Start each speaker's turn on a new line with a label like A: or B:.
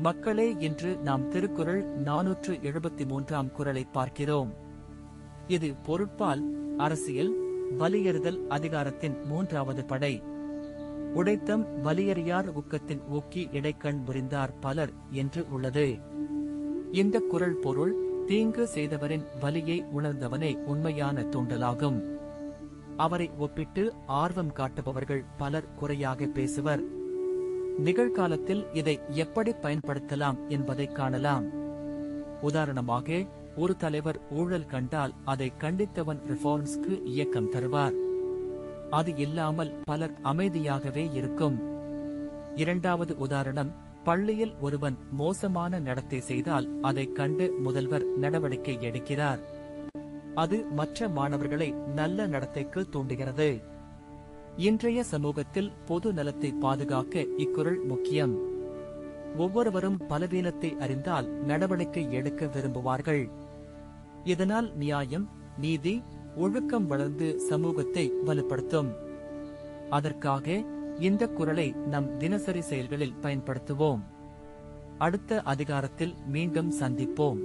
A: மக்களே, இன்று நாம் திருக்குறள் 473ஆம் குறளை பார்க்கிறோம். இது பொருட்பால், அரசியல், வலியறுதல் அதிகாரத்தின் 3வது படை. உடைத்தம் வலியறியார் ஊக்கத்தின் ஊக்கி இடைக்கண் புரிந்தார் பலர் என்று உள்ளது. இந்த குறள் பொருள், தீங்கு செய்தவரின் வலியை உணர்ந்தவனே உண்மையான தூண்டலாகும். அவரை ஒப்பிட்டு ஆர்வம் காட்டுபவர்கள் பலர் குறையாக பேசுவர். நிகழ்காலத்தில் இதை எப்படி பயன்படுத்தலாம் என்பதை காணலாம். உதாரணமாக, ஒரு தலைவர் ஊழல் கண்டால் அதை கண்டித்தவன் ரிஃபார்ம்ஸ்க்கு இயக்கம் தருவார். அது இல்லாமல் பலர் அமைதியாகவே இருக்கும். இரண்டாவது உதாரணம், பள்ளியில் ஒருவன் மோசமான நடத்தை செய்தால் அதைக் கண்டு முதல்வர் நடவடிக்கை எடுக்கிறார். அது மற்ற மாணவர்களை நல்ல நடத்தைக்கு தூண்டுகிறது. இன்றைய சமூகத்தில் பொது நலத்தை பாதுகாக்க இக்குறள் முக்கியம். ஒவ்வொருவரும் பலவீனத்தை அறிந்தால் நடவடிக்கை எடுக்க விரும்புவார்கள். இதனால் நியாயம், நீதி, ஒழுக்கம் வளர்ந்து சமூகத்தை வலுப்படுத்தும். அதற்காக இந்த குறளை நம் தினசரி செயல்களில் பயன்படுத்துவோம். அடுத்த அதிகாரத்தில் மீண்டும் சந்திப்போம்.